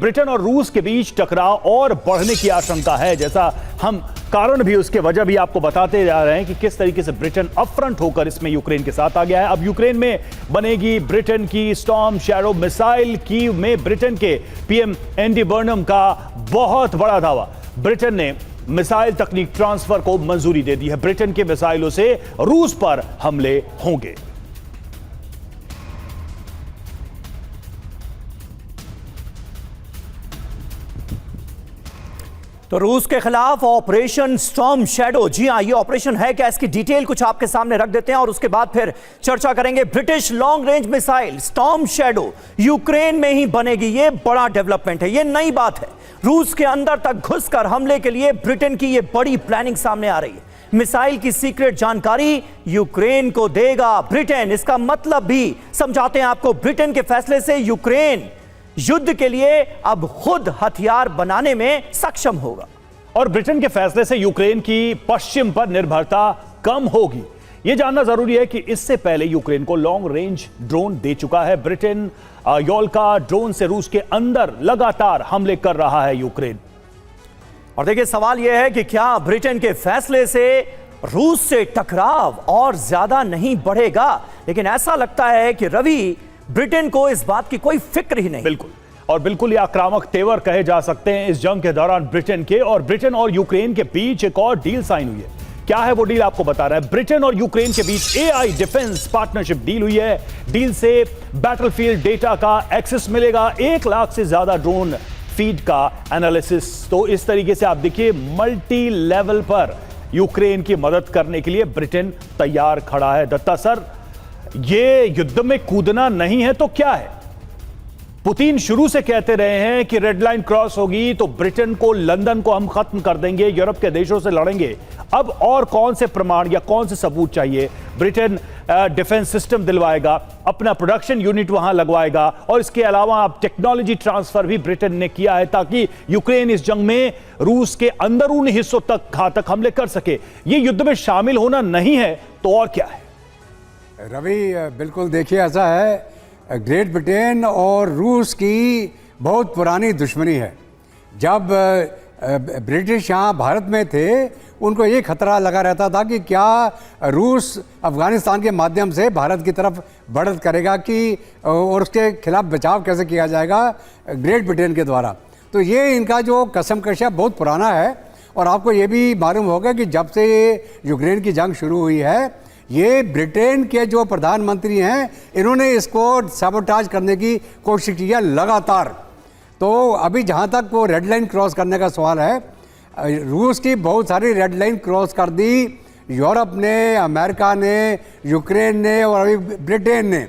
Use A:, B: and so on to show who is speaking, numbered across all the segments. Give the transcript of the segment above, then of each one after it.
A: Britain और रूस के बीच टकराव और बढ़ने की आशंका है। जैसा हम कारण भी, उसके वजह भी आपको बताते जा रहे हैं कि किस तरीके से ब्रिटेन अपफ्रंट होकर इसमें यूक्रेन के साथ आ गया है। अब यूक्रेन में बनेगी ब्रिटेन की स्टॉर्म शैडो मिसाइल। कीव में ब्रिटेन के पीएम एंडी बर्नम का बहुत बड़ा दावा। ब्रिटेन ने मिसाइल तकनीक ट्रांसफर को मंजूरी दे दी है। ब्रिटेन के मिसाइलों से रूस पर हमले होंगे।
B: तो रूस के खिलाफ ऑपरेशन स्टॉर्म शैडो, जी हां, ये ऑपरेशन है क्या, इसकी डिटेल कुछ आपके सामने रख देते हैं और उसके बाद फिर चर्चा करेंगे। British long range missile storm shadow Ukraine में ही बनेगी। ये बड़ा डेवलपमेंट है, ये नई बात है। रूस के अंदर तक घुसकर हमले के लिए ब्रिटेन की ये बड़ी प्लानिंग सामने आ रही है। मिसाइल की सीक्रेट जानकारी यूक्रेन को देगा ब्रिटेन। इसका मतलब भी समझाते हैं आपको। ब्रिटेन के फैसले से यूक्रेन युद्ध के लिए अब खुद हथियार बनाने में सक्षम होगा
A: और ब्रिटेन के फैसले से यूक्रेन की पश्चिम पर निर्भरता कम होगी। यह जानना जरूरी है कि इससे पहले यूक्रेन को लॉन्ग रेंज ड्रोन दे चुका है ब्रिटेन। योल्का ड्रोन से रूस के अंदर लगातार हमले कर रहा है यूक्रेन।
B: और देखिए, सवाल यह है कि क्या ब्रिटेन के फैसले से रूस से टकराव और ज्यादा नहीं बढ़ेगा। लेकिन ऐसा लगता है कि रवि, ब्रिटेन को इस बात की कोई फिक्र ही नहीं।
A: बिल्कुल, और बिल्कुल ये आक्रामक तेवर कहे जा सकते हैं इस जंग के दौरान ब्रिटेन के। और ब्रिटेन और यूक्रेन के बीच एक और डील साइन हुई है। क्या है वो डील, आपको बता रहा है। ब्रिटेन और यूक्रेन के बीच एआई डिफेंस पार्टनरशिप डील हुई है। डील से बैटलफील्ड डेटा का एक्सेस मिलेगा, 1 लाख से ज्यादा ड्रोन फीड का एनालिसिस। तो इस तरीके से आप देखिए, मल्टी लेवल पर यूक्रेन की मदद करने के लिए ब्रिटेन तैयार खड़ा है। दत्ता सर, ये युद्ध में कूदना नहीं है तो क्या है? पुतिन शुरू से कहते रहे हैं कि रेड लाइन क्रॉस होगी तो ब्रिटेन को, लंदन को हम खत्म कर देंगे, यूरोप के देशों से लड़ेंगे। अब और कौन से प्रमाण या कौन से सबूत चाहिए? ब्रिटेन डिफेंस सिस्टम दिलवाएगा, अपना प्रोडक्शन यूनिट वहां लगवाएगा, और इसके अलावा अब टेक्नोलॉजी ट्रांसफर भी ब्रिटेन ने किया है ताकि यूक्रेन इस जंग में रूस के अंदरूनी हिस्सों तक घातक हमले कर सके। ये युद्ध में शामिल होना नहीं है तो और क्या है?
C: रवि, बिल्कुल देखिए, ऐसा है, ग्रेट ब्रिटेन और रूस की बहुत पुरानी दुश्मनी है। जब ब्रिटिश यहाँ भारत में थे, उनको ये खतरा लगा रहता था कि क्या रूस अफगानिस्तान के माध्यम से भारत की तरफ बढ़त करेगा कि, और उसके खिलाफ बचाव कैसे किया जाएगा ग्रेट ब्रिटेन के द्वारा। तो ये इनका जो कसमकश बहुत पुराना है। और आपको ये भी मालूम होगा कि जब से यूक्रेन की जंग शुरू हुई है, ये ब्रिटेन के जो प्रधानमंत्री हैं, इन्होंने इसको सबोटाज करने की कोशिश की है लगातार। तो अभी जहाँ तक वो रेड लाइन क्रॉस करने का सवाल है, रूस की बहुत सारी रेड लाइन क्रॉस कर दी यूरोप ने, अमेरिका ने, यूक्रेन ने और अभी ब्रिटेन ने।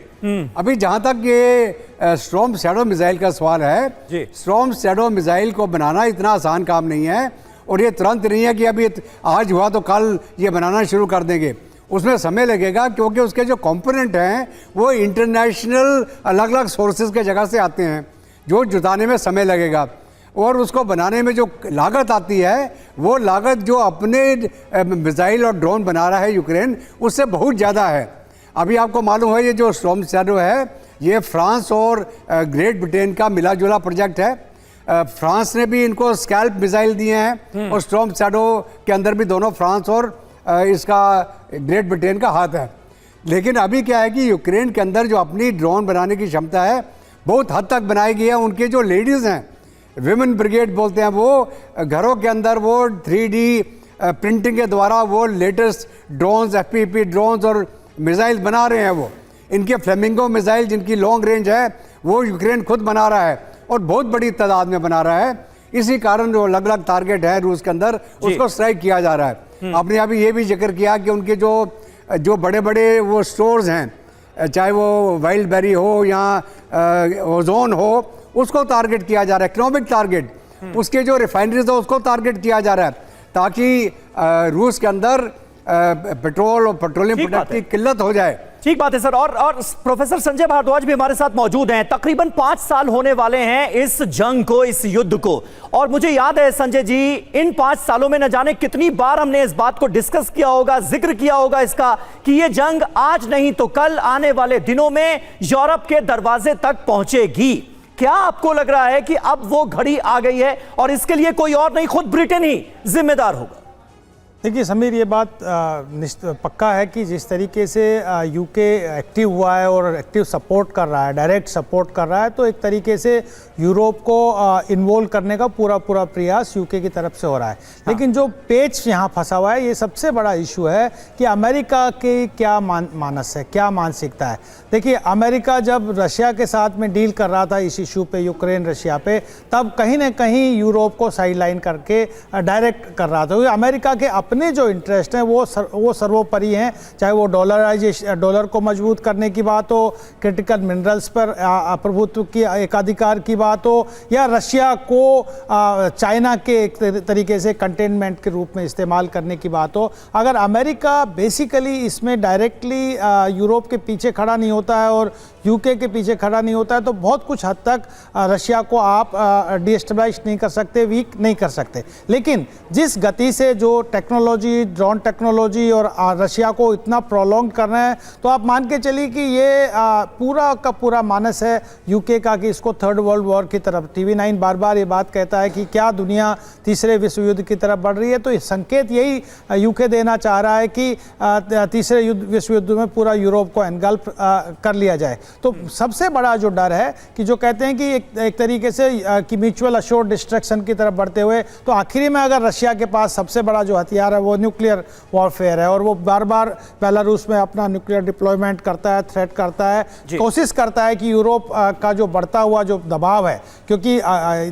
C: अभी जहाँ तक ये स्टॉर्म शैडो मिसाइल का सवाल है, स्टॉर्म शैडो मिसाइल को बनाना इतना आसान काम नहीं है। और ये तुरंत नहीं है कि अभी आज हुआ तो कल ये बनाना शुरू कर देंगे। उसमें समय लगेगा, क्योंकि उसके जो कंपोनेंट हैं वो इंटरनेशनल अलग अलग सोर्सेज के जगह से आते हैं, जो जुटाने में समय लगेगा। और उसको बनाने में जो लागत आती है, वो लागत जो अपने मिसाइल और ड्रोन बना रहा है यूक्रेन, उससे बहुत ज़्यादा है। अभी आपको मालूम है, ये जो स्टॉर्म शैडो है, ये फ्रांस और ग्रेट ब्रिटेन का मिला जुला प्रोजेक्ट है। फ्रांस ने भी इनको स्कैल्प मिसाइल दिए हैं, और स्टॉर्म शैडो के अंदर भी दोनों फ्रांस और इसका ग्रेट ब्रिटेन का हाथ है। लेकिन अभी क्या है कि यूक्रेन के अंदर जो अपनी ड्रोन बनाने की क्षमता है, बहुत हद तक बनाई गई है। उनके जो लेडीज़ हैं, विमेन ब्रिगेड बोलते हैं, वो घरों के अंदर वो 3D प्रिंटिंग के द्वारा वो लेटेस्ट ड्रोन्स, FPV ड्रोन्स और मिसाइल बना रहे हैं। वो इनके फ्लेमिंगो मिसाइल, जिनकी लॉन्ग रेंज है, वो यूक्रेन खुद बना रहा है और बहुत बड़ी तादाद में बना रहा है। इसी कारण जो अलग अलग टारगेट है रूस के अंदर, उसको स्ट्राइक किया जा रहा है। आपने अभी ये भी जिक्र किया कि उनके जो बड़े बड़े वो स्टोर्स हैं, चाहे वो वाइल्ड बेरी हो या ओजोन हो, उसको टारगेट किया जा रहा है। इकोनॉमिक टारगेट, उसके जो रिफाइनरीज हो उसको टारगेट किया जा रहा है, ताकि रूस के अंदर पेट्रोल और पेट्रोलियम प्रोडक्ट की किल्लत हो जाए।
B: ठीक बात है सर। और प्रोफेसर संजय भारद्वाज भी हमारे साथ मौजूद हैं। तकरीबन 5 साल होने वाले हैं इस जंग को, इस युद्ध को। और मुझे याद है संजय जी, इन 5 सालों में न जाने कितनी बार हमने इस बात को डिस्कस किया होगा, जिक्र किया होगा इसका, कि ये जंग आज नहीं तो कल, आने वाले दिनों में यूरोप के दरवाजे तक पहुंचेगी। क्या आपको लग रहा है कि अब वो घड़ी आ गई है और इसके लिए कोई और नहीं, खुद ब्रिटेन ही जिम्मेदार होगा?
D: देखिए समीर, ये बात पक्का है कि जिस तरीके से यूके एक्टिव हुआ है और एक्टिव सपोर्ट कर रहा है, डायरेक्ट सपोर्ट कर रहा है, तो एक तरीके से यूरोप को इन्वॉल्व करने का पूरा प्रयास यूके की तरफ से हो रहा है। लेकिन जो पेच यहाँ फंसा हुआ है, ये सबसे बड़ा इशू है कि अमेरिका की क्या मानस है, क्या मानसिकता है। देखिए, अमेरिका जब रशिया के साथ में डील कर रहा था इस इशू पे, यूक्रेन रशिया पे, तब कहीं ना कहीं यूरोप को साइडलाइन करके डायरेक्ट कर रहा था, क्योंकि अमेरिका के अपने जो इंटरेस्ट हैं वो सर्वोपरि हैं। चाहे वो डॉलर को मजबूत करने की बात हो, क्रिटिकल मिनरल्स पर प्रभुत्व की एकाधिकार की बात हो, या रशिया को चाइना के एक तरीके से कंटेनमेंट के रूप में इस्तेमाल करने की बात हो। अगर अमेरिका बेसिकली इसमें डायरेक्टली यूरोप के पीछे खड़ा नहीं होता है और यूके के पीछे खड़ा नहीं होता है, तो बहुत कुछ हद तक रशिया को आप डिस्टेबलाइज नहीं कर सकते, वीक नहीं कर सकते। लेकिन जिस गति से जो टेक्नोलॉजी, ड्रोन टेक्नोलॉजी और रशिया को इतना प्रोलॉन्ग करना है, तो आप मान के चलिए कि ये पूरा का पूरा मानस है यूके का कि इसको थर्ड वर्ल्ड वॉर की तरफ, TV9 बार बार ये बात कहता है कि क्या दुनिया तीसरे विश्व युद्ध की तरफ बढ़ रही है। तो संकेत यही यूके देना चाह रहा है कि तीसरे विश्व युद्ध में पूरा यूरोप को एनगल्फ कर लिया जाए। तो सबसे बड़ा जो डर है कि जो कहते हैं कि एक तरीके से कि म्यूचुअल अश्योर्ड डिस्ट्रक्शन की तरफ बढ़ते हुए, तो आखिरी में अगर रशिया के पास सबसे बड़ा जो हथियार है वो न्यूक्लियर वॉरफेयर है, और वो बार बार बेलारूस में अपना न्यूक्लियर डिप्लॉयमेंट करता है, थ्रेट करता है, कोशिश करता है कि यूरोप का जो बढ़ता हुआ जो दबाव है, क्योंकि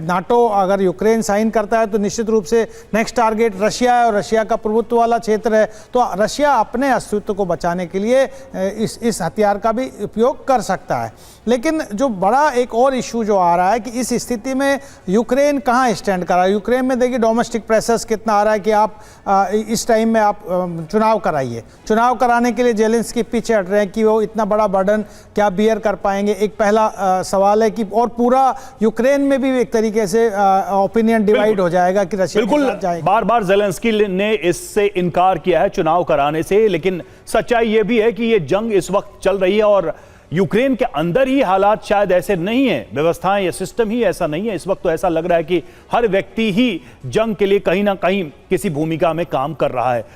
D: नाटो अगर यूक्रेन साइन करता है तो निश्चित रूप से नेक्स्ट टारगेट रशिया है और रशिया का प्रभुत्व वाला क्षेत्र है। तो रशिया अपने अस्तित्व को बचाने के लिए इस हथियार का भी उपयोग कर सकता है। लेकिन जो बड़ा एक और इशू जो आ रहा है कि इस स्थिति में यूक्रेन कहाँ स्टैंड कर रहा है। यूक्रेन में देखिए डोमेस्टिक प्रेशर्स कितना आ रहा है कि आप इस टाइम में आप चुनाव कराइए। चुनाव कराने के लिए जेलेंस्की पीछे हट रहे हैं कि वो इतना बड़ा बर्डन क्या बियर कर पाएंगे। एक पहला सवाल है कि और पूरा यूक्रेन में भी एक तरीके से ओपिनियन डिवाइड हो जाएगा कि रशिया
A: बिल्कुल बार बार जेलेंस्की ने इससे इनकार किया है चुनाव कराने से, लेकिन सच्चाई यह भी है कि यह जंग इस वक्त चल रही है और यूक्रेन के अंदर ही हालात शायद ऐसे नहीं है, व्यवस्थाएं या सिस्टम ही ऐसा नहीं है। इस वक्त तो ऐसा लग रहा है कि हर व्यक्ति ही जंग के लिए कहीं ना कहीं किसी भूमिका में काम कर रहा है।